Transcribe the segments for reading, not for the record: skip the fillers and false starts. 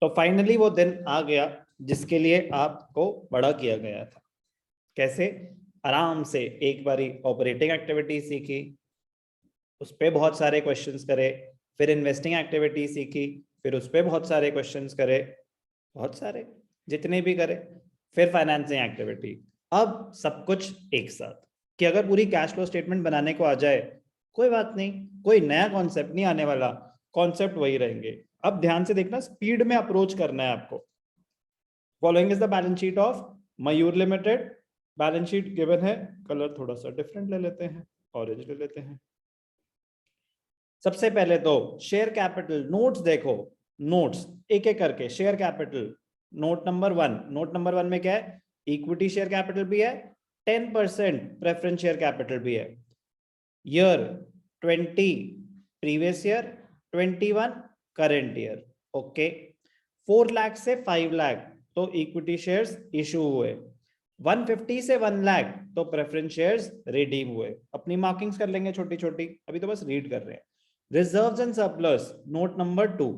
तो फाइनली वो दिन आ गया जिसके लिए आपको बड़ा किया गया था। कैसे? आराम से एक बारी ऑपरेटिंग एक्टिविटी सीखी, उस पर बहुत सारे क्वेश्चंस करे, फिर इन्वेस्टिंग एक्टिविटी सीखी, फिर उस पर बहुत सारे क्वेश्चंस करे, बहुत सारे जितने भी करे, फिर फाइनेंसिंग एक्टिविटी। अब सब कुछ एक साथ कि अगर पूरी कैश फ्लो स्टेटमेंट बनाने को आ जाए कोई बात नहीं, कोई नया कॉन्सेप्ट नहीं आने वाला, कॉन्सेप्ट वही रहेंगे। अब ध्यान से देखना, स्पीड में अप्रोच करना है आपको। Following is the balance sheet of Mayur limited. Balance sheet given है, कलर थोड़ा सा डिफरेंट ले लेते हैं, ऑरेंज ले लेते हैं। सबसे पहले तो शेयर कैपिटल नोट्स देखो, नोट्स एक एक करके। Share capital note number 1, note number 1 में क्या है? इक्विटी शेयर कैपिटल भी है, 10% प्रेफरेंस शेयर कैपिटल भी है। Year 20 previous year, 21 current year. Okay, 4 lakh से 5 लाख तो इक्विटी शेयर्स इशू हुए, 150 से 1 लाख तो प्रेफरेंस शेयर्स रिडीम हुए। अपनी मार्किंग्स कर लेंगे छोटी छोटी, अभी तो बस रीड कर रहे हैं। Reserves and surplus note number 2।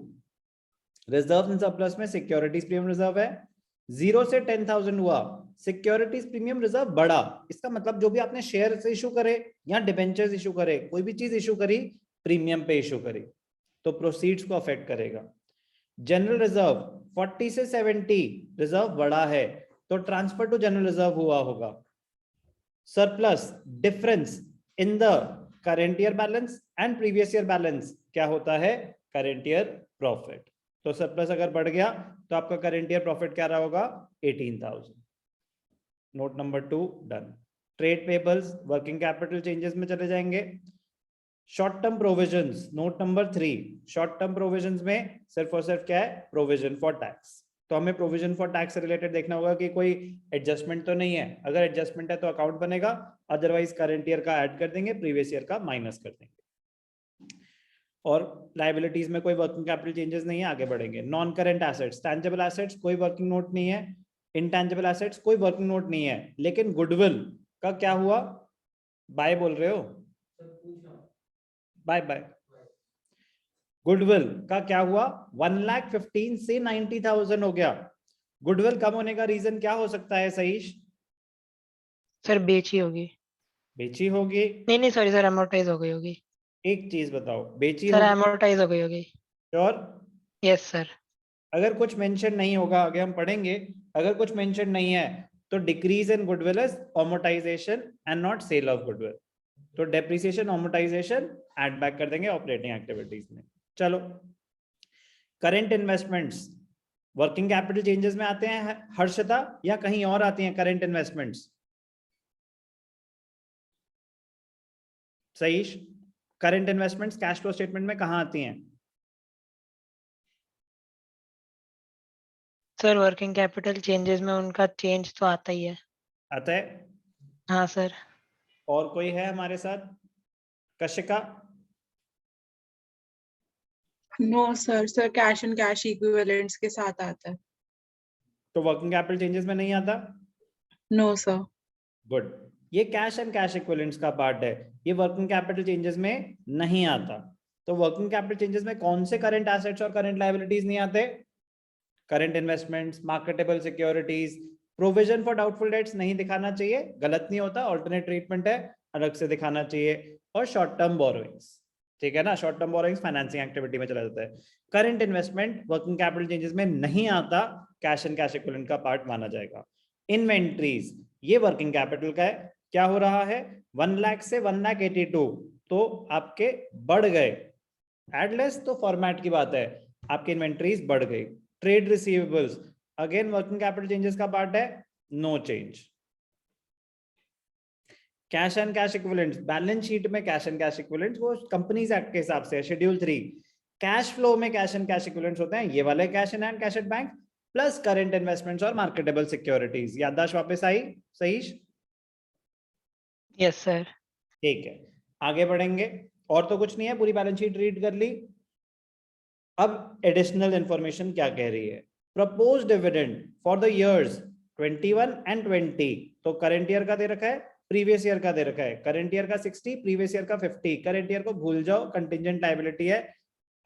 Reserve and surplus में सिक्योरिटीज प्रीमियम रिजर्व है, 0 से 10,000 हुआ, सिक्योरिटीज प्रीमियम रिजर्व बढ़ा। इसका मतलब जो भी आपने शेयर से इशू करे या डिबेंचर्स इशू करे, कोई भी चीज इशू करी, प्रीमियम पे इशू करी, तो प्रोसीड्स को अफेक्ट करेगा। जनरल रिजर्व 40 से 70 रिजर्व बढ़ा है, तो ट्रांसफर टू जनरल रिजर्व हुआ होगा। Surplus difference in the current year balance and previous year balance क्या होता है? Current year profit. तो सरप्लस अगर बढ़ गया तो आपका करंट ईयर प्रॉफिट क्या रहा होगा? 18,000। Note number 2 done. Trade payables working capital changes में चले जाएंगे। Short term provisions note number 3। Short term provisions में सिर्फ और सिर्फ क्या है? Provision for tax. तो हमें प्रोविजन फॉर टैक्स से रिलेटेड देखना होगा कि कोई एडजस्टमेंट तो नहीं है। अगर एडजस्टमेंट है तो अकाउंट बनेगा, अदरवाइज करंट ईयर का ऐड कर देंगे, प्रीवियस ईयर का माइनस कर देंगे। और लायबिलिटीज में कोई वर्किंग कैपिटल चेंजेस नहीं है, आगे बढ़ेंगे। Non current assets, tangible assets कोई वर्किंग नोट नहीं है, इनटैंजिबल एसेट्स कोई वर्किंग नोट नहीं है, लेकिन गुडविल का क्या हुआ? बाय बोल रहे हो? Bye bye. गुडविल का क्या हुआ? 1,15,000 से 90,000 हो गया। गुडविल कम होने का रीजन क्या हो सकता है सहीश? सर बेची होगी। बेची होगी? नहीं सॉरी सर, अमोर्टाइज हो गई होगी। एक चीज बताओ, बेची सर होगी? अमोर्टाइज हो गई होगी। श्योर? Yes sir. अगर कुछ मेंशन नहीं होगा, आगे हम पढ़ेंगे, अगर कुछ मेंशन नहीं है तो decrease in goodwill is amortisation and not sale of goodwill. तो डेप्रिसिएशन अमोर्टाइजेशन ऐड बैक कर देंगे ऑपरेटिंग एक्टिविटीज में। चलो, current investments working capital changes में आते हैं हर्षदा, या कहीं और आती हैं current investments? Sahish, current investments cash flow statement में कहां आती हैं? सर वर्किंग कैपिटल चेंजेस में उनका चेंज तो आता ही है। आता है? हाँ सर। और कोई है हमारे साथ? Kashika? No sir, sir cash and cash equivalents के साथ आता है। तो वर्किंग कैपिटल चेंजेस में नहीं आता? No sir. गुड, ये कैश एंड कैश इक्विवेलेंट्स का पार्ट है, ये वर्किंग कैपिटल चेंजेस में नहीं आता। तो वर्किंग कैपिटल चेंजेस में कौन से करंट एसेट्स और करंट लायबिलिटीज नहीं आते? Current investments, marketable securities, provision for doubtful debts नहीं दिखाना चाहिए, गलत नहीं होता, ऑल्टरनेट ट्रीटमेंट है, अलग से दिखाना चाहिए। और शॉर्ट टर्म बोरोइंग्स, ठीक है ना, short term borrowings financing activity में चला जाता है। Current investment working capital changes में नहीं आता, कैश एंड कैश इक्विवेलेंट का पार्ट माना जाएगा। इन्वेंट्रीज ये वर्किंग कैपिटल का है, क्या हो रहा है? 1 लाख से 1,82,000 तो आपके बढ़ गए, एडलेस तो फॉर्मेट की बात है, आपकी इन्वेंट्रीज बढ़ गई। Trade receivables again working capital changes का पार्ट है, no change. Cash and cash equivalents, balance sheet में कैश एंड कैश इक्विवेलेंट्स वो कंपनीज एक्ट के हिसाब से शेड्यूल 3। कैश फ्लो में कैश एंड कैश इक्विवेलेंट्स होते हैं ये वाले cash in hand, cash at bank, plus current investments और मार्केटेबल सिक्योरिटीज। याददाश्त वापस आई सहीश? Yes sir. ठीक है, आगे बढ़ेंगे। और तो कुछ नहीं है, पूरी बैलेंस शीट रीड कर ली। अब एडिशनल इंफॉर्मेशन क्या कह रही है? Propose dividend for the years 21 and 20, तो करंट ईयर का दे रखा है, प्रीवियस ईयर का दे रखा है। करंट ईयर का 60, प्रीवियस ईयर का 50। करंट ईयर को भूल जाओ, कंटिजेंट लायबिलिटी है,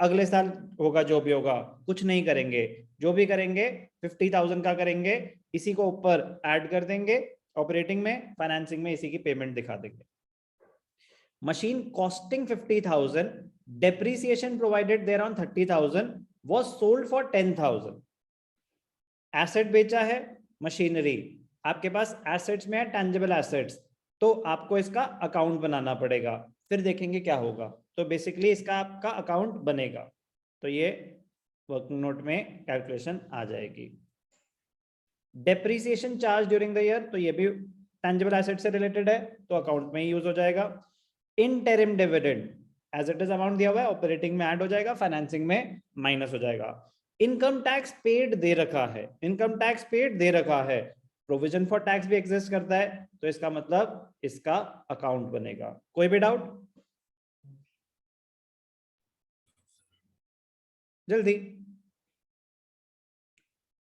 अगले साल होगा जो भी होगा, कुछ नहीं करेंगे, जो भी करेंगे 50,000 का करेंगे, इसी को ऊपर ऐड कर देंगे, ऑपरेटिंग में, फाइनेंसिंग में इसी की पेमेंट दिखा देंगे। Machine costing 50,000, depreciation provided there on 30,000 was sold for 10,000. Asset बेचा है, मशीनरी, आपके पास एसेट्स में है टेंजिबल एसेट्स, तो आपको इसका अकाउंट बनाना पड़ेगा, फिर देखेंगे क्या होगा। तो बेसिकली इसका आपका अकाउंट बनेगा, तो ये वर्किंग नोट में कैलकुलेशन आ जाएगी। Depreciation charge during the year, तो ये भी टेंजिबल एसेट से रिलेटेड है, तो अकाउंट में ही यूज हो जाएगा। Interim dividend as it is amount दिया हुआ है, ऑपरेटिंग में ऐड हो जाएगा, फाइनेंसिंग में माइनस हो जाएगा। इनकम टैक्स पेड दे रखा है, इनकम टैक्स पेड दे रखा है, प्रोविजन फॉर टैक्स भी एग्जिस्ट करता है, तो इसका मतलब इसका अकाउंट बनेगा। कोई भी डाउट? जल्दी,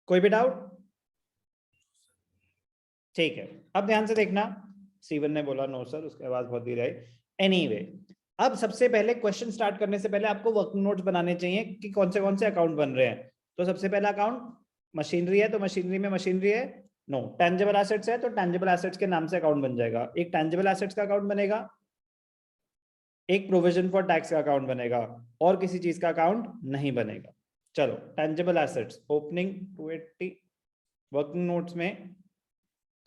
कोई भी डाउट? ठीक है, अब ध्यान से देखना, स्टीवन ने बोला नो सर, उसके बाद बहुत धीरे आई। एनीवे, अब सबसे पहले क्वेश्चन स्टार्ट करने से पहले आपको वर्किंग नोट्स बनाने चाहिए कि कौन से अकाउंट बन रहे हैं। तो सबसे पहला अकाउंट मशीनरी है, तो मशीनरी में मशीनरी है, नो। टेंजिबल एसेट्स है, तो टेंजिबल एसेट्स के नाम से अकाउंट बन जाएगा। एक टेंजिबल एसेट्स का अकाउंट बनेगा, एक प्रोविजन फॉर टैक्स का अकाउंट बनेगा, और किसी चीज का अकाउंट नहीं बनेगा। चलो, tangible assets opening 280, working notes में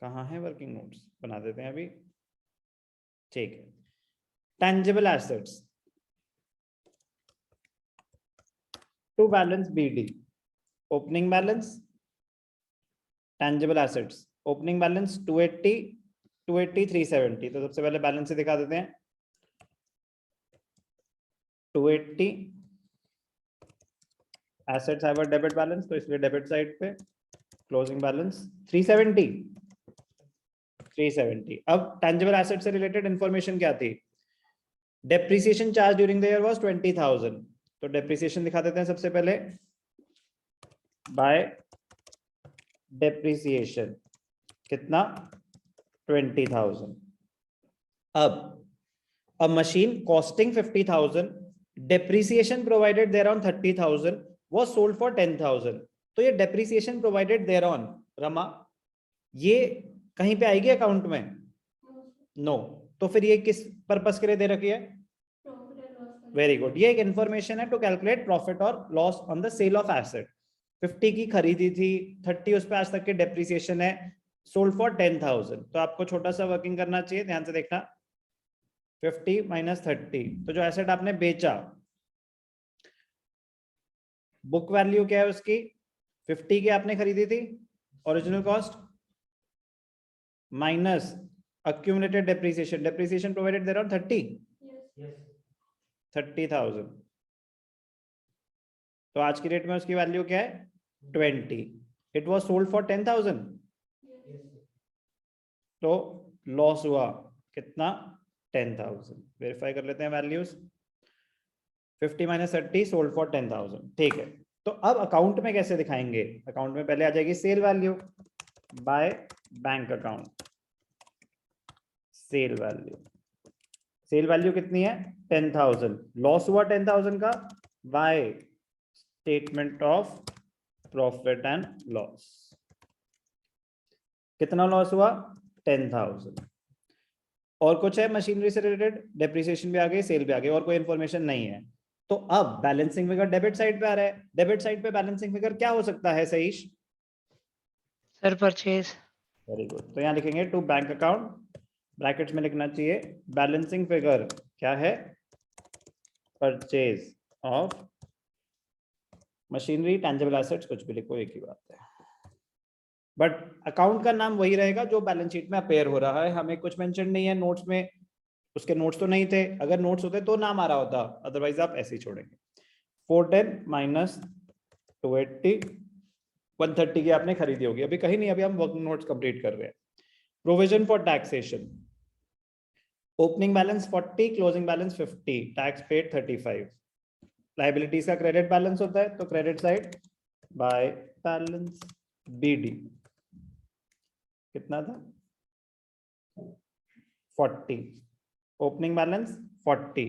कहाँ है वर्किंग नोट्स, बना देते हैं अभी। ठीक है, tangible assets to balance BD, opening balance, tangible assets opening balance 280, 280, 370। तो सबसे पहले बैलेंस से दिखा देते हैं। 280 assets have a debit balance, तो इसलिए डेबिट साइड पे। Closing balance 370, 370। अब टेंजिबल एसेट से रिलेटेड इंफॉर्मेशन क्या थी? Depreciation charge during the year was 20,000, तो डेप्रिसिएशन दिखा देते हैं सबसे पहले, बाय डेप्रिसिएशन कितना? 20,000। अब machine costing 50,000, depreciation provided there on 30,000 was sold for 10,000। तो ये depreciation provided there on, Rama, ये कहीं पे आएगी अकाउंट में? नो। तो फिर ये किस पर्पस के लिए दे रखी है? वेरी गुड, ये एक इंफॉर्मेशन है टू कैलकुलेट प्रॉफिट और loss on the sale of asset. 50 की खरीदी थी, 30 उस पर आज तक के डेप्रिसिएशन है, सोल्ड फॉर 10,000। तो आपको छोटा सा वर्किंग करना चाहिए, ध्यान से देखना। 50 माइनस 30, तो जो एसेट आपने बेचा, बुक वैल्यू क्या है उसकी? 50 की आपने खरीदी थी, original cost, minus accumulated depreciation, depreciation provided there on 30, yes, 30,000। तो आज की डेट में उसकी वैल्यू क्या है? 20। इट वाज सोल्ड फॉर 10,000, तो लॉस हुआ कितना? 10,000। वेरीफाई कर लेते हैं वैल्यूज। 50 minus 30 sold for 10,000। ठीक है, तो अब अकाउंट में कैसे दिखाएंगे? अकाउंट में पहले आ जाएगी sale value by bank account, sale value. Sale value कितनी है? 10,000। लॉस हुआ 10,000 का, by statement of profit and loss. कितना लॉस हुआ? 10,000। और कुछ है मशीनरी से रिलेटेड? डेप्रिसिएशन भी आ गई, सेल भी आ गई, और कोई इंफॉर्मेशन नहीं है। तो अब बैलेंसिंग फिगर डेबिट साइड पे आ रहा है। डेबिट साइड पे बैलेंसिंग फिगर क्या हो सकता है Sahish? Sir purchase. Very good, तो यहाँ लिखेंगे टू बैंक अकाउंट, ब्रैकेट्स में लिखना चाहिए बैलेंसिंग फिगर क्या है? Purchase of machinery, tangible assets, कुछ भी लिखो, एक ही बात है। बट अकाउंट का नाम वही रहेगा जो बैलेंस शीट में अपेयर हो रहा है। हमें कुछ मेंशन नहीं है नोट्स में, उसके नोट्स तो नहीं थे, अगर नोट्स होते तो नाम आ रहा होता, अदरवाइज आप ऐसे ही छोड़ेंगे। 410 माइनस 280, 130 की आपने खरीदी होगी, अभी कहीं नहीं, अभी हम वर्किंग नोट्स कंप्लीट कर रहे हैं। Provision for taxation, opening balance 40, closing balance 50, tax paid 35। Liabilities का क्रेडिट बैलेंस होता है, तो credit side by balance BD कितना था? 40। Opening balance 40,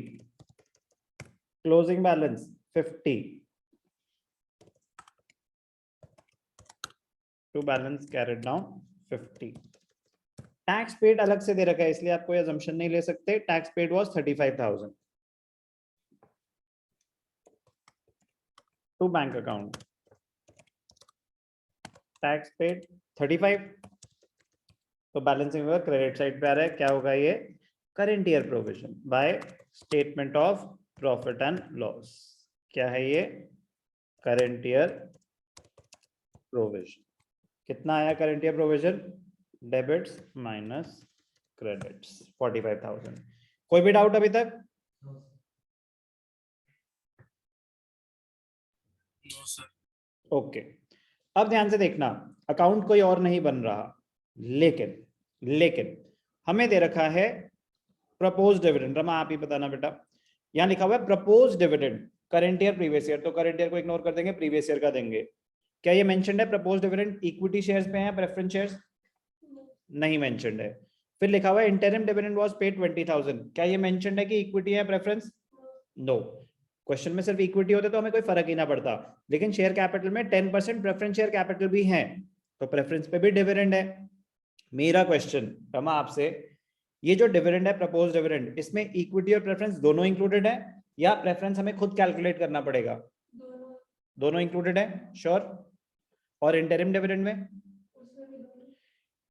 closing balance 50 to balance carried down 50। Tax paid अलग से दे रखा है इसलिए आप कोई assumption नहीं ले सकते। Tax paid was 35,000 to bank account. Tax paid 35, तो बैलेंसिंग क्रेडिट साइड पे आ रहा है। क्या होगा ये? Current year provision bye statement of profit and loss. क्या है ये? Current year provision. कितना आया current year provision? Debits minus credits 45,000। कोई भी डाउट अभी तक? ओके अब ध्यान से देखना, अकाउंट कोई और नहीं बन रहा, लेकिन हमें दे रखा है प्रपोज डिविडेंड। रमा आप ही बताना बेटा, यहां लिखा हुआ है propose dividend current year previous year, तो करंट ईयर को इग्नोर कर देंगे, प्रीवियस ईयर का देंगे। क्या ये मेंशन्ड है प्रपोज डिविडेंड इक्विटी शेयर्स पे है, प्रेफरेंस शेयर्स? नहीं मेंशन्ड है। फिर लिखा हुआ है इंटरिम डिविडेंड वाज पेड 20,000, क्या ये मेंशन्ड है कि इक्विटी है प्रेफरेंस? नो। क्वेश्चन में सिर्फ इक्विटी होते तो हमें कोई फर्क ही ना पड़ता, लेकिन शेयर कैपिटल में 10% प्रेफरेंस शेयर कैपिटल भी है, तो प्रेफरेंस पे भी डिविडेंड है। मेरा क्वेश्चन रमा आपसे, ये जो डिविडेंड है प्रपोज डिविडेंड, इसमें इक्विटी और प्रेफरेंस दोनों इंक्लूडेड है या प्रेफरेंस हमें खुद कैलकुलेट करना पड़ेगा? दोनों इंक्लूडेड है, श्योर। और इंटरिम डिविडेंड में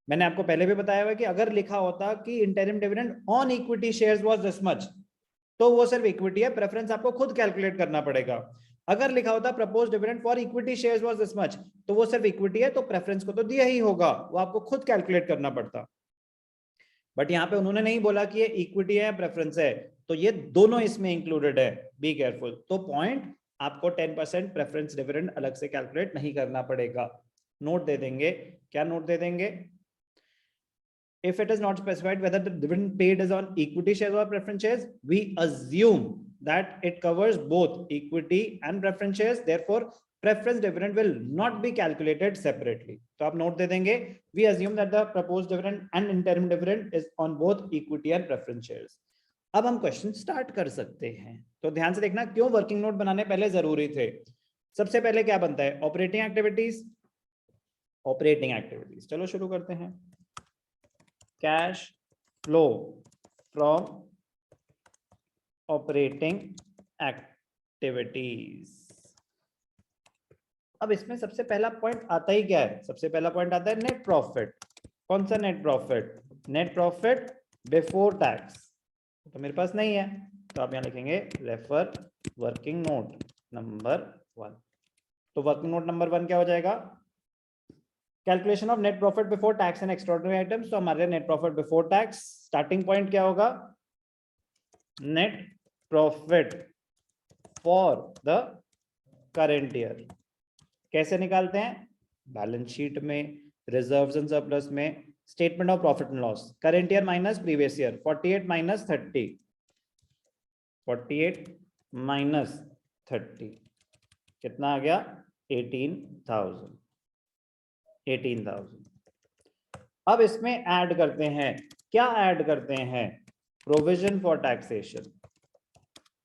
मैंने आपको पहले भी बताया हुआ कि अगर लिखा होता कि interim dividend on equity shares was this much, तो वो सिर्फ इक्विटी है, प्रेफरेंस आपको खुद कैलकुलेट करना पड़ेगा। अगर लिखा होता propose dividend for equity shares was this much, तो वो सिर्फ इक्विटी है, तो प्रेफरेंस को तो दिया ही होगा, वो आपको खुद कैलकुलेट करना पड़ता। बट यहाँ पे उन्होंने नहीं बोला कि ये इक्विटी है प्रेफरेंस है, तो ये दोनों इसमें इंक्लूडेड है, बी केयरफुल। तो पॉइंट आपको 10% प्रेफरेंस डिविडेंड अलग से कैलकुलेट नहीं करना पड़ेगा। नोट दे देंगे, क्या नोट दे देंगे? If it is not specified whether the dividend paid is on equity shares or preference shares, we assume that it covers both equity and preference shares. Therefore, preference dividend will not be calculated separately. तो आप note दे देंगे, we assume that the proposed dividend and interim dividend is on both equity and preference shares. अब हम question start कर सकते हैं। तो ध्यान से देखना क्यों वर्किंग नोट बनाने पहले जरूरी थे। सबसे पहले क्या बनता है? Operating activities. ऑपरेटिंग एक्टिविटीज, चलो शुरू करते हैं। Cash flow from operating activities. अब इसमें सबसे पहला पॉइंट आता ही क्या है? सबसे पहला पॉइंट आता है नेट प्रॉफिट। कौन सा net profit? Net profit before tax, तो मेरे पास नहीं है, तो आप यहां लिखेंगे रेफर वर्किंग नोट नंबर 1। तो वर्किंग नोट नंबर 1 क्या हो जाएगा? Calculation of net profit before tax and extraordinary items. तो हमारे net profit before tax starting point क्या होगा? Net profit for the current year. कैसे निकालते हैं? बैलेंस शीट में, रिजर्व्स एंड सरप्लस में, statement of profit and loss, current year minus previous year, 48 minus 30, 48 minus 30 कितना आ गया? 18,000। 18,000। अब इसमें ऐड करते हैं, क्या ऐड करते हैं? Provision for taxation.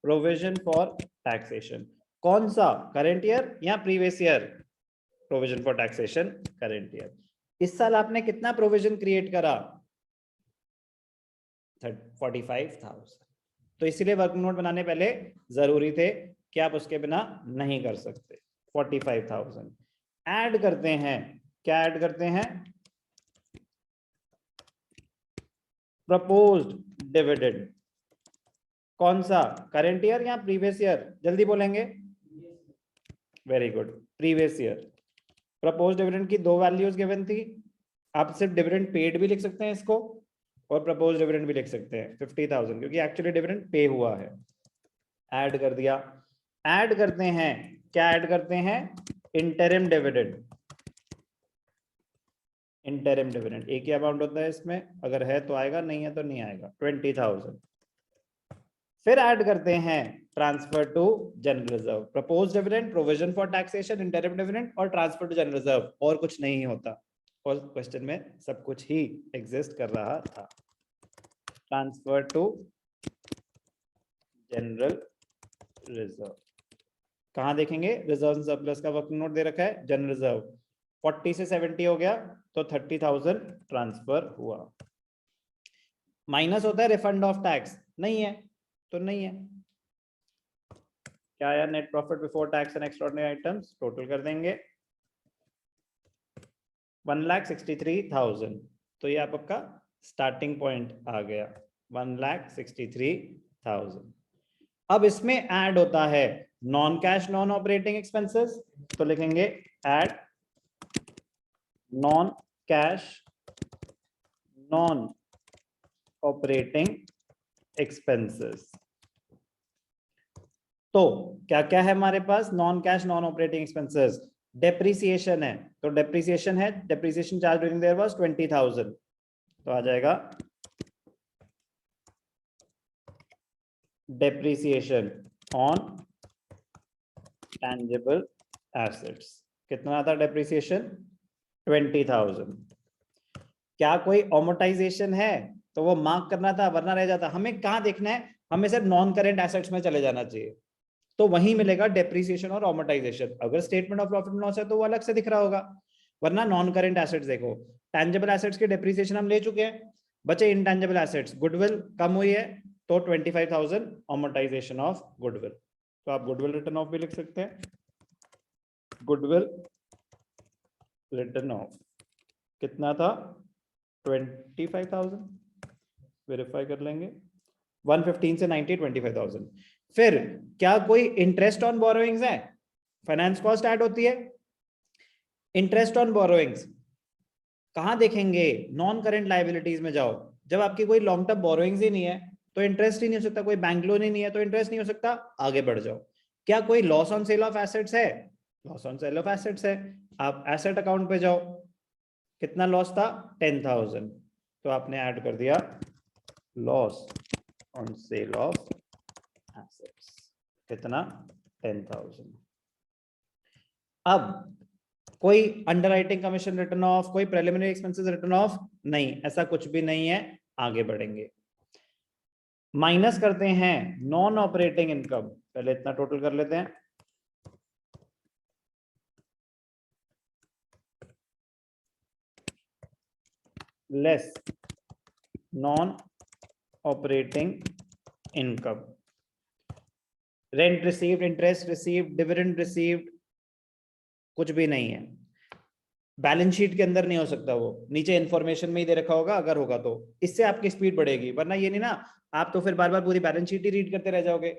Provision for taxation कौन सा? करंट ईयर या previous year? Provision for taxation current year. इस साल आपने कितना प्रोविजन क्रिएट करा? 45,000। तो इसीलिए वर्किंग नोट बनाने पहले जरूरी थे कि आप उसके बिना नहीं कर सकते। 45,000 ऐड करते हैं, क्या ऐड करते हैं? Proposed dividend. कौन सा? करंट ईयर या प्रीवियस ईयर? जल्दी बोलेंगे। Very good, previous year. Proposed dividend की दो वैल्यूज गिवन थी, आप सिर्फ डिविडेंड पेड भी लिख सकते हैं इसको और प्रपोज्ड डिविडेंड भी लिख सकते हैं 50,000, क्योंकि एक्चुअली डिविडेंड पे हुआ है। ऐड कर दिया। ऐड करते हैं, क्या ऐड करते हैं? Interim dividend. इंटरिम डिविडेंड एक ही अमाउंट होता है इसमें, अगर है तो आएगा, नहीं है तो नहीं आएगा, 20,000। फिर ऐड करते हैं transfer to general reserve. Propose dividend, provision for taxation, interim dividend और ट्रांसफर टू जनरल रिजर्व, और कुछ नहीं होता। और क्वेश्चन में सब कुछ ही एग्जिस्ट कर रहा था। Transfer to general reserve. कहाँ देखेंगे? रिजर्व सरप्लस का वर्किंग नोट दे रखा है, जनरल रिजर्व 40 से 70 हो गया तो 30,000 ट्रांसफर हुआ। माइनस होता है रिफंड ऑफ टैक्स, नहीं है तो नहीं है। क्या आया? Net profit before tax and extraordinary items, total कर देंगे 1,63,000। तो ये आपका स्टार्टिंग पॉइंट आ गया 1,63,000। अब इसमें ऐड होता है non cash non operating expenses, तो लिखेंगे add non cash non operating expenses. तो क्या क्या है हमारे पास? Non cash non operating expenses, depreciation है, तो डेप्रिसिएशन है, depreciation charge during there was 20,000, तो आ जाएगा डेप्रिसिएशन ऑन टैंजिबल एसेट्स। कितना था डेप्रिसिएशन? 20,000। क्या कोई अमोर्टाइजेशन है? तो वो मार्क करना था वरना रह जाता। हमें कहाँ देखना है? हमें सिर्फ नॉन करेंट एसेट्स में चले जाना चाहिए, तो वहीं मिलेगा डेप्रिसिएशन और अमोर्टाइजेशन। अगर statement of profit and loss है तो वो अलग से दिख रहा होगा, वरना नॉन करेंट एसेट्स देखो। टैंजिबल एसेट्स के डेप्रिसिएशन हम ले चुके हैं, बचे इनटैंजिबल एसेट्स। गुडविल कम हुई है तो 25,000 अमोर्टाइजेशन ऑफ गुडविल, तो आप गुडविल रिटर्न ऑफ भी लिख सकते हैं। गुडविल रिटर्न ऑफ कितना था? 25,000, वेरीफाई कर लेंगे। 115 से 90 25,000। फिर क्या कोई इंटरेस्ट ऑन बोरोइंग्स है? फाइनेंस कॉस्ट ऐड होती है। इंटरेस्ट ऑन बोरोइंग्स कहां देखेंगे? नॉन करेंट लायबिलिटीज में जाओ। जब आपकी कोई लॉन्ग टर्म बोरोइंग्स ही नहीं है तो इंटरेस्ट ही नहीं हो सकता, कोई बैंक लोन ही नहीं है तो इंटरेस्ट नहीं हो सकता, आगे बढ़ जाओ। क्या कोई loss on sale of assets है? Loss on sale of assets है, आप एसेट अकाउंट पे जाओ, कितना लॉस था? 10,000, तो आपने ऐड कर दिया loss on sale of assets, कितना? 10,000। अब कोई अंडरराइटिंग कमीशन रिटर्न ऑफ, कोई प्रिलिमिनरी एक्सपेंसेस रिटर्न ऑफ नहीं, ऐसा कुछ भी नहीं है, आगे बढ़ेंगे। माइनस करते हैं नॉन ऑपरेटिंग इनकम, पहले इतना टोटल कर लेते हैं। Less non operating income, rent received, interest received, dividend received, कुछ भी नहीं है। बैलेंस शीट के अंदर नहीं हो सकता, वो नीचे इंफॉर्मेशन में ही दे रखा होगा, अगर होगा तो इससे आपकी स्पीड बढ़ेगी, वरना ये नहीं ना, आप तो फिर बार बार पूरी बैलेंस शीट ही रीड करते रह जाओगे।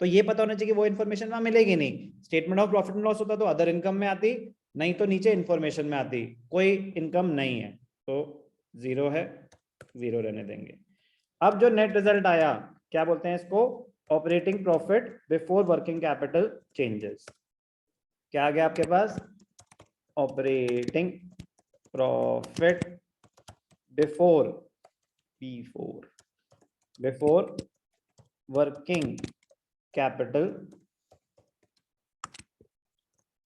तो ये पता होना चाहिए कि वो इन्फॉर्मेशन वहां मिलेगी नहीं। Statement of profit and loss होता तो अदर इनकम में आती, नहीं तो नीचे इन्फॉर्मेशन में आती। कोई इनकम नहीं है तो 0 है, 0 रहने देंगे। अब जो नेट रिजल्ट आया, क्या बोलते हैं इसको? Operating profit before working capital changes. क्या आ गया आपके पास? Operating profit before working capital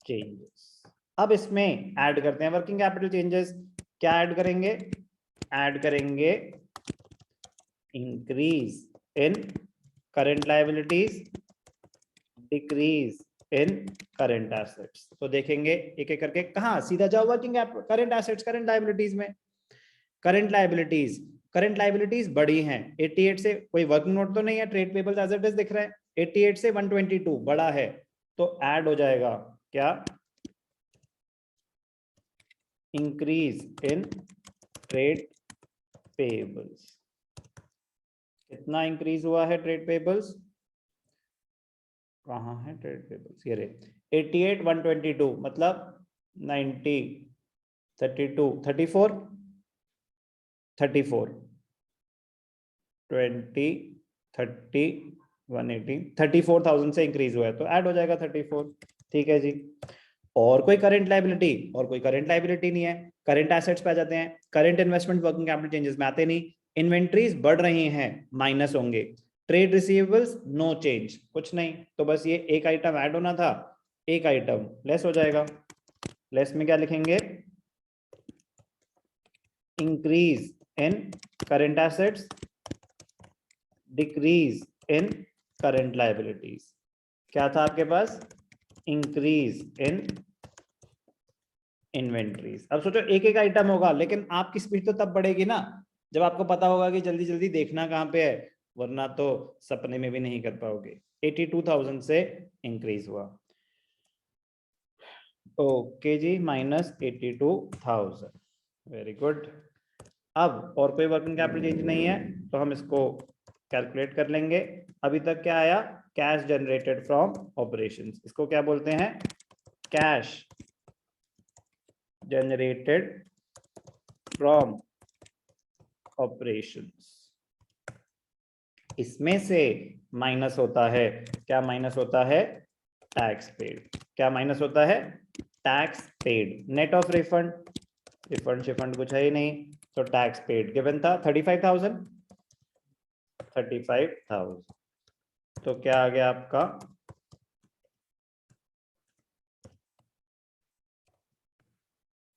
changes. अब इसमें ऐड करते हैं वर्किंग कैपिटल चेंजेस। क्या ऐड करेंगे? ऐड करेंगे increase in current liabilities, decrease in current assets. तो देखेंगे एक एक करके, कहां? सीधा जाओ working current assets, current liabilities में। करंट लायबिलिटीज बड़ी हैं, 88 से कोई वर्किंग नोट तो नहीं है, trade payables as it is दिख रहा है, 88 से 122 बड़ा है, तो ऐड हो जाएगा क्या? Increase in trade payables. कितना इंक्रीज हुआ है ट्रेड पेबल्स? कहाँ है ट्रेड पेबल्स? ये रहे 88 122, मतलब 90 32 34 34 20 30 180 34,000 से इंक्रीज हुआ है, तो ऐड हो जाएगा 34। ठीक है जी। और कोई करंट लायबिलिटी? और कोई करंट लायबिलिटी नहीं है। करंट एसेट्स पे आ जाते हैं। Current investment working capital changes में आते नहीं। इन्वेंट्रीज बढ़ रही हैं, माइनस होंगे। ट्रेड रिसीवेबल्स नो चेंज, कुछ नहीं, तो बस ये एक आइटम ऐड होना था, एक आइटम लेस हो जाएगा। लेस में क्या लिखेंगे? Increase in current assets, decrease in current liabilities. क्या था आपके पास? Increase in inventories. अब सोचो एक एक आइटम होगा, लेकिन आपकी स्पीड तो तब बढ़ेगी ना जब आपको पता होगा कि जल्दी जल्दी देखना कहाँ पे है, वरना तो सपने में भी नहीं कर पाओगे। 82,000 से इंक्रीज हुआ। ओके जी, -82,000, वेरी गुड। अब और कोई वर्किंग कैपिटल चेंज नहीं है तो हम इसको कैलकुलेट कर लेंगे। अभी तक क्या आया, कैश जनरेटेड फ्रॉम ऑपरेशंस। इसको क्या बोलते हैं, कैश जनरेटेड फ्रॉम ऑपरेशंस। इसमें से माइनस होता है, क्या माइनस होता है, टैक्स पेड। क्या माइनस होता है, tax paid, net of refund. Refund शिफंड कुछ है ही नहीं, तो टैक्स पेड गिवन था 35,000। 35,000 तो क्या आ गया आपका,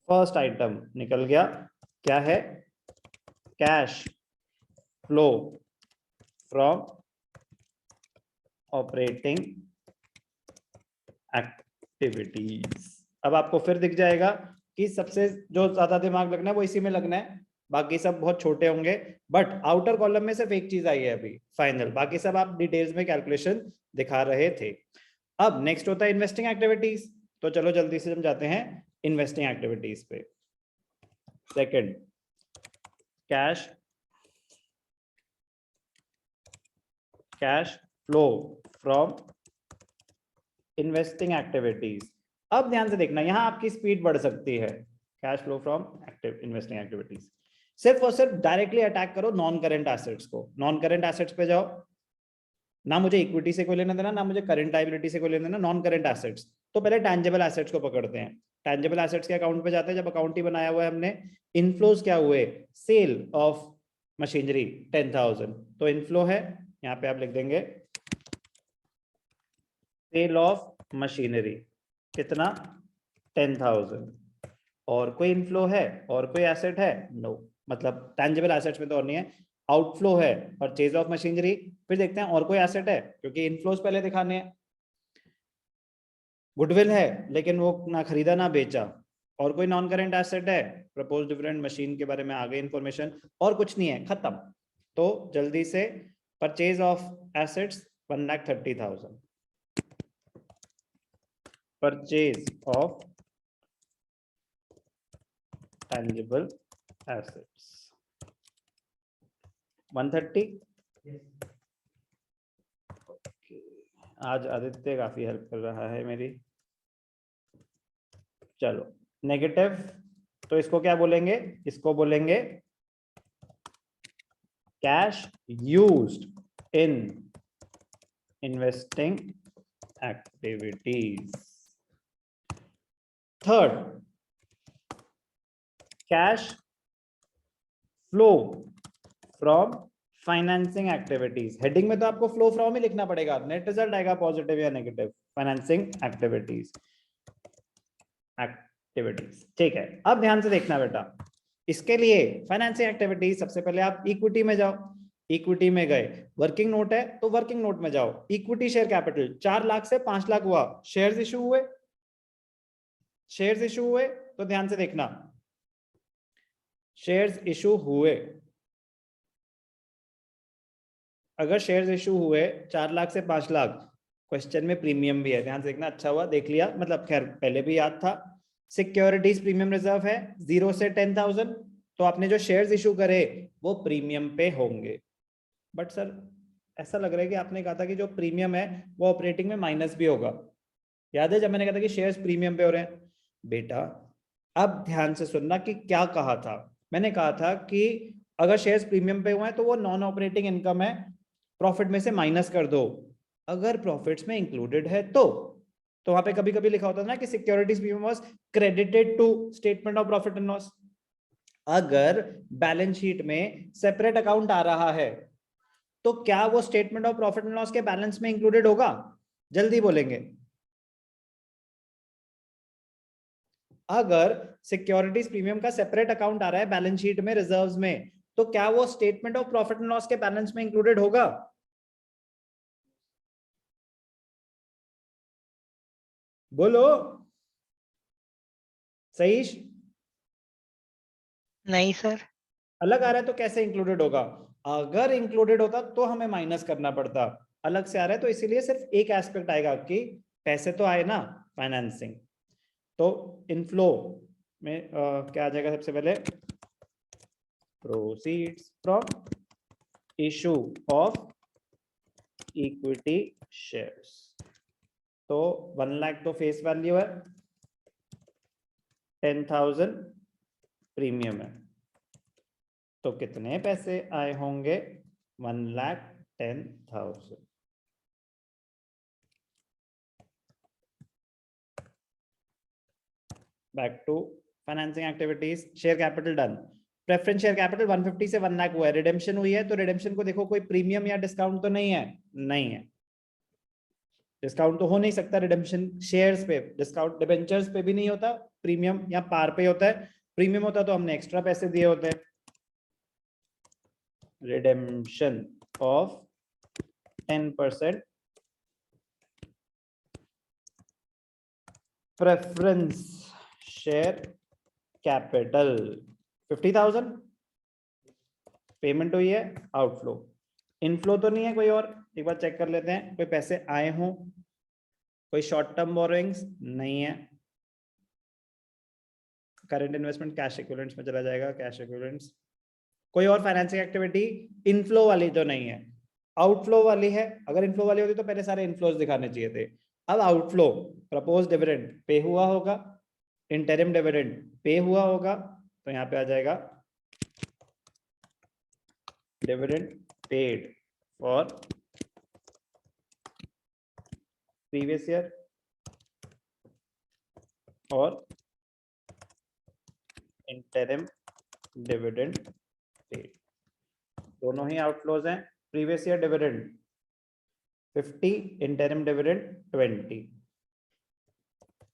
फर्स्ट आइटम निकल गया। क्या है, cash flow from operating activities. अब आपको फिर दिख जाएगा कि सबसे जो ज्यादा दिमाग लगना है वो इसी में लगना है, बाकी सब बहुत छोटे होंगे। बट आउटर कॉलम में सिर्फ एक चीज आई है अभी फाइनल, बाकी सब आप डिटेल्स में कैलकुलेशन दिखा रहे थे। अब नेक्स्ट होता है इन्वेस्टिंग एक्टिविटीज। तो चलो जल्दी से हम जाते हैं इन्वेस्टिंग एक्टिविटीज पे। Second, cash flow from investing activities. अब ध्यान से देखना, यहां आपकी स्पीड बढ़ सकती है। Cash flow from active investing activities, सिर्फ और सिर्फ डायरेक्टली अटैक करो नॉन करेंट एसेट्स को। नॉन करेंट एसेट्स पे जाओ, ना मुझे इक्विटी से कोई लेना देना, ना मुझे करंट लायबिलिटी से कोई लेना देना, नॉन करेंट एसेट्स। तो पहले टैंजिबल एसेट्स को पकड़ते हैं। टैंजिबल एसेट्स के अकाउंट पे जाते हैं, जब अकाउंट ही बनाया हुआ है हमने। इनफ्लोज क्या हुए, सेल ऑफ मशीनरी 10,000, तो इनफ्लो है, यहाँ पे आप लिख देंगे सेल ऑफ मशीनरी कितना, 10,000। और कोई इनफ्लो है और कोई एसेट है, नो, मतलब टैंजिबल एसेट्स में तो और नहीं है। आउटफ्लो है परचेज ऑफ मशीनरी, फिर देखते हैं और कोई एसेट है, क्योंकि इनफ्लोज पहले दिखाने हैं। गुडविल है लेकिन वो ना खरीदा ना बेचा। और कोई नॉन करेंट एसेट है, प्रपोज डिविडेंड मशीन के बारे में आगे इंफॉर्मेशन, और कुछ नहीं है, खत्म। तो जल्दी से purchase of assets 1,30,000, purchase of tangible assets 130। आज आदित्य काफी हेल्प कर रहा है मेरी। चलो नेगेटिव, तो इसको क्या बोलेंगे, इसको बोलेंगे cash used in investing activities. Third, cash flow from financing activities. Heading में तो आपको फ्लो फ्रॉम ही लिखना पड़ेगा, नेट रिजल्ट आएगा पॉजिटिव या नेगेटिव। फाइनेंसिंग एक्टिविटीज ठीक है। अब ध्यान से देखना बेटा, इसके लिए फाइनेंसिंग एक्टिविटीज सबसे पहले आप इक्विटी में जाओ। इक्विटी में गए, वर्किंग नोट है तो वर्किंग नोट में जाओ। इक्विटी शेयर कैपिटल 4 लाख से 5 लाख हुआ, शेयर्स इशू हुए। शेयर्स इशू हुए तो ध्यान से देखना, शेयर्स इशू हुए, अगर शेयर्स इशू हुए 4 लाख से 5 लाख, क्वेश्चन में प्रीमियम भी है, ध्यान से देखना। अच्छा हुआ देख लिया, मतलब खैर पहले भी याद था। सिक्योरिटीज प्रीमियम रिजर्व है 0 से 10,000, तो आपने जो शेयर्स इशू करे वो प्रीमियम पे होंगे। बट सर ऐसा लग रहा है कि आपने कहा था कि जो प्रीमियम है वो ऑपरेटिंग में माइनस भी होगा। याद है जब मैंने कहा था कि शेयर्स प्रीमियम पे हो रहे हैं? बेटा अब ध्यान से सुनना कि क्या कहा था। मैंने कहा था कि अगर शेयर्स प्रीमियम पे हुए हैं तो वो नॉन ऑपरेटिंग इनकम है, प्रॉफिट में से माइनस कर दो। अगर प्रॉफिट्स में इंक्लूडेड है तो वहां पे कभी कभी लिखा होता है ना कि securities premium was credited to statement of profit and loss. अगर बैलेंस शीट में सेपरेट अकाउंट आ रहा है तो क्या वो statement of profit and loss के बैलेंस में इंक्लूडेड होगा? जल्दी बोलेंगे। अगर सिक्योरिटीज प्रीमियम का सेपरेट अकाउंट आ रहा है बैलेंस शीट में रिजर्व्स में, तो क्या वो statement of profit and loss के बैलेंस में इंक्लूडेड होगा? बोलो सही। नहीं सर। अलग आ रहा है तो कैसे इंक्लूडेड होगा? अगर इंक्लूडेड होता तो हमें माइनस करना पड़ता, अलग से आ रहा है तो इसीलिए सिर्फ एक एस्पेक्ट आएगा कि पैसे तो आए ना फाइनेंसिंग। तो इनफ्लो में क्या आ जाएगा? सबसे पहले proceeds from issue of equity shares. तो 1 लाख तो फेस वैल्यू है, 10,000 प्रीमियम है, तो कितने पैसे आए होंगे? 1,10,000। Back to financing activities. Share capital done. Preference share capital 150 से 1 लाख हुआ है, रिडेम्पशन हुई है, तो रिडेम्पशन को देखो कोई प्रीमियम या डिस्काउंट तो नहीं है, नहीं है, डिस्काउंट तो हो नहीं सकता रिडेम्पशन शेयर्स पे, डिस्काउंट डिबेंचर्स पे भी नहीं होता, प्रीमियम या पार पे होता है, प्रीमियम होता तो हमने एक्स्ट्रा पैसे दिए होते हैं। Redemption of 10% preference share capital 50,000 payment हुई है, आउटफ्लो। इनफ्लो तो नहीं है कोई और, एक बार चेक कर लेते हैं, कोई पैसे आए हों, कोई शॉर्ट टर्म बोरोइंग्स नहीं है। करंट इन्वेस्टमेंट कैश इक्विवेलेंट्स में चला जाएगा, कैश इक्विवेलेंट्स। कोई और फाइनेंसिंग एक्टिविटी इनफ्लो वाली तो नहीं है, आउटफ्लो वाली है। अगर इनफ्लो वाली होती तो पहले सारे इनफ्लोज दिखाने चाहिए थे। अब आउटफ्लो, प्रपोज डिविडेंड पे हुआ होगा, इंटरिम डिविडेंड पे हुआ होगा, तो यहाँ पे आ जाएगा dividend paid for previous year और इंटरिम डिविडेंड पेड, दोनों ही आउटफ्लोज हैं। Previous year dividend 50, interim dividend 20,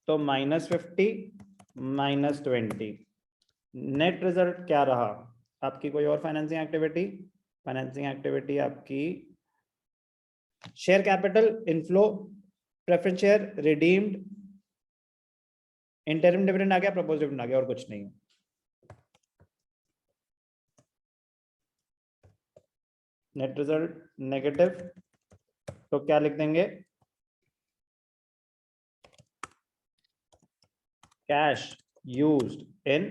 तो -50 -20, नेट रिजल्ट क्या रहा आपकी? कोई और फाइनेंसिंग एक्टिविटी? फाइनेंसिंग एक्टिविटी आपकी share capital inflow, preference share redeemed, interim dividend आ गया, प्रपोज डिविडेंड आ गया, और कुछ नहीं है। नेट रिजल्ट नेगेटिव, तो क्या लिख देंगे? Cash used in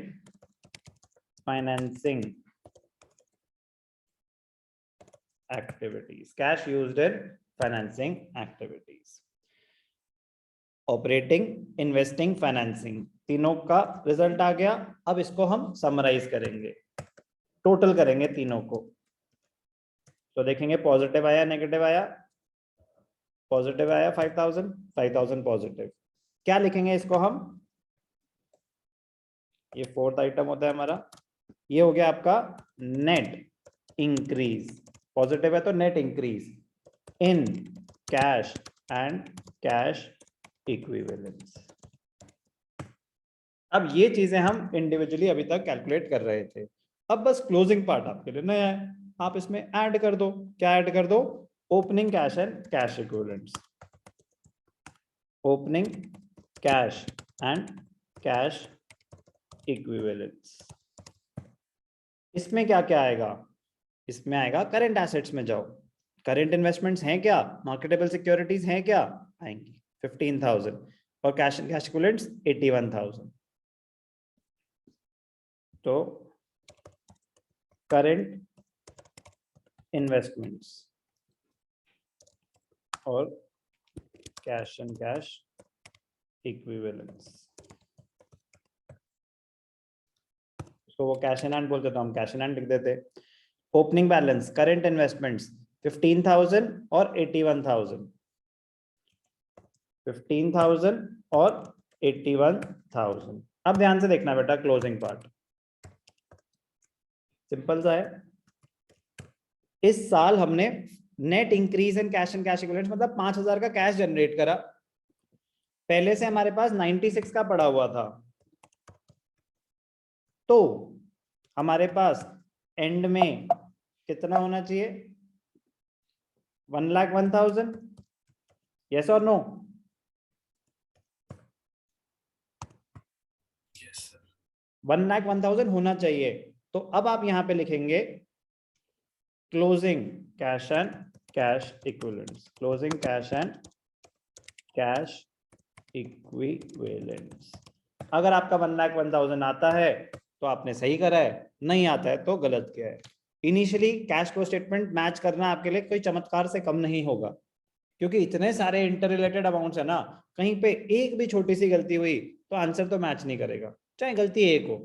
financing activities, cash used in financing activities. Operating, investing, financing, तीनों का रिजल्ट आ गया। अब इसको हम समराइज करेंगे, टोटल करेंगे तीनों को, तो देखेंगे पॉजिटिव आया नेगेटिव आया। पॉजिटिव आया 5,000, 5,000 पॉजिटिव। क्या लिखेंगे इसको हम? ये फोर्थ आइटम होता है हमारा, ये हो गया आपका नेट इंक्रीज, पॉजिटिव है तो net increase in cash and cash equivalence. अब ये चीजें हम इंडिविजुअली अभी तक कैलकुलेट कर रहे थे, अब बस क्लोजिंग पार्ट आपके लिए नया है, आप इसमें ऐड कर दो। क्या ऐड कर दो? Opening cash and cash equivalents, opening cash and cash equivalents. इसमें क्या क्या आएगा? इसमें आएगा करंट एसेट्स में जाओ, करंट इन्वेस्टमेंट्स हैं क्या, मार्केटेबल सिक्योरिटीज हैं क्या, आएंगी 15,000, और कैश एंड कैश इक्विवेलेंट्स 81,000। तो करंट इन्वेस्टमेंट्स और कैश एंड कैश इक्विवेलेंट्स, तो वो कैश इन हैंड बोलते तो हम कैश इन हैंड लिख देते। ओपनिंग बैलेंस करंट इन्वेस्टमेंट्स 15,000 और 81,000, 15,000 और 81,000। अब ध्यान से देखना बेटा, क्लोजिंग पार्ट सिंपल सा है। इस साल हमने net increase in cash and cash equivalents मतलब 5,000 का कैश जनरेट करा, पहले से हमारे पास 96 का पड़ा हुआ था, तो हमारे पास एंड में कितना होना चाहिए? 1,01,000, यस और नो? 1,01,000 होना चाहिए। तो अब आप यहाँ पे लिखेंगे closing cash and cash equivalents, closing cash and cash equivalents. अगर आपका 1,01,000 आता है तो आपने सही करा है, नहीं आता है तो गलत किया है। Initially cash flow statement match करना आपके लिए कोई चमत्कार से कम नहीं होगा, क्योंकि इतने सारे इंटर रिलेटेड अमाउंट्स है ना, कहीं पे एक भी छोटी सी गलती हुई तो आंसर तो मैच नहीं करेगा, चाहे गलती एक हो।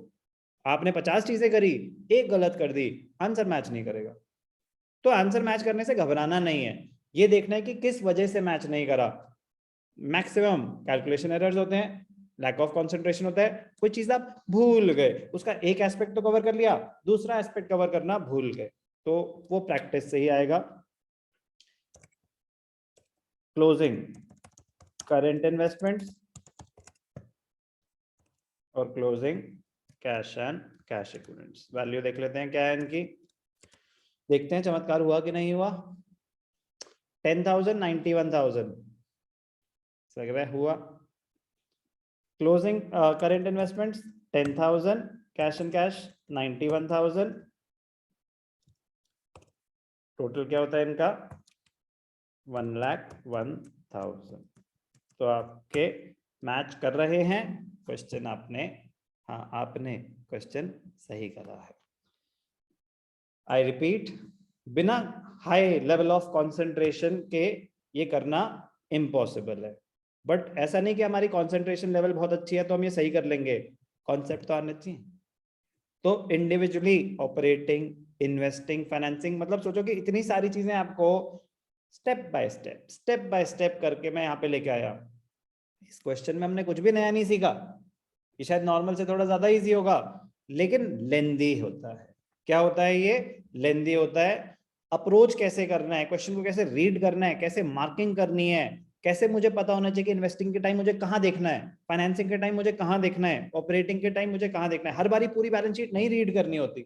आपने 50 चीजें करी, एक गलत कर दी, आंसर मैच नहीं करेगा। तो आंसर मैच करने से घबराना नहीं है, ये देखना है कि किस वजह से मैच नहीं करा। मैक्सिमम कैलकुलेशन एरर्स होते हैं, लैक ऑफ कंसंट्रेशन होता है, कोई चीज आप भूल गए, उसका एक एस्पेक्ट तो कवर कर लिया, दूसरा एस्पेक्ट कवर करना भूल गए, तो वो प्रैक्टिस से ही आएगा। क्लोजिंग करंट इन्वेस्टमेंट्स और closing cash and cash equivalents. Value देख लेते हैं क्या है इनकी, देखते हैं चमत्कार हुआ कि नहीं हुआ। 10,000 91,000 लग रहा है हुआ। Closing current investments 10,000, cash and cash 91,000, total क्या होता है इनका 1,01,000। तो आपके मैच कर रहे हैं क्वेश्चन, आपने हाँ आपने क्वेश्चन सही करा है। आई रिपीट, बिना हाई लेवल ऑफ कंसंट्रेशन के ये करना इम्पॉसिबल है, बट ऐसा नहीं कि हमारी कंसंट्रेशन लेवल बहुत अच्छी है तो हम ये सही कर लेंगे, कॉन्सेप्ट तो आने चाहिए। तो इंडिविजुअली ऑपरेटिंग, इन्वेस्टिंग, फाइनेंसिंग, मतलब सोचो कि इतनी सारी चीजें आपको स्टेप बाय स्टेप करके मैं यहाँ पे लेके आया। इस क्वेश्चन में हमने कुछ भी नया नहीं सीखा, ये शायद नॉर्मल से थोड़ा ज्यादा इजी होगा, लेकिन लेंदी होता है। क्या होता है ये, लेंदी होता है। अप्रोच कैसे करना है, क्वेश्चन को कैसे रीड करना है, कैसे मार्किंग करनी है, कैसे मुझे पता होना चाहिए कि इन्वेस्टिंग के टाइम मुझे कहाँ देखना है, फाइनेंसिंग के टाइम मुझे कहाँ देखना है, ऑपरेटिंग के टाइम मुझे कहाँ देखना है। हर बारी पूरी बैलेंस शीट नहीं रीड करनी होती,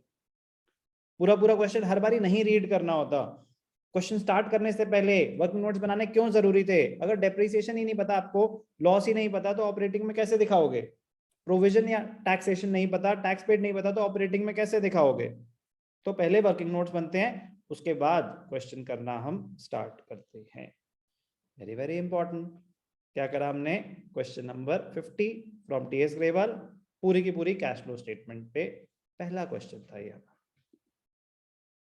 पूरा क्वेश्चन हर बारी नहीं रीड करना होता। क्वेश्चन स्टार्ट करने से पहले वर्किंग नोट्स बनाने क्यों जरूरी थे? अगर डेप्रिसिएशन ही नहीं पता आपको, लॉस ही नहीं पता, तो ऑपरेटिंग में कैसे दिखाओगे? प्रोविजन या टैक्सेशन नहीं पता, टैक्स पेड नहीं पता, तो ऑपरेटिंग में कैसे दिखाओगे? तो पहले वर्किंग नोट्स बनते हैं, उसके बाद क्वेश्चन करना हम स्टार्ट करते हैं। Very very important. क्या करा हमने, question number 50 from TS Grewal, पूरी की पूरी कैश फ्लो स्टेटमेंट पे पहला क्वेश्चन था ये।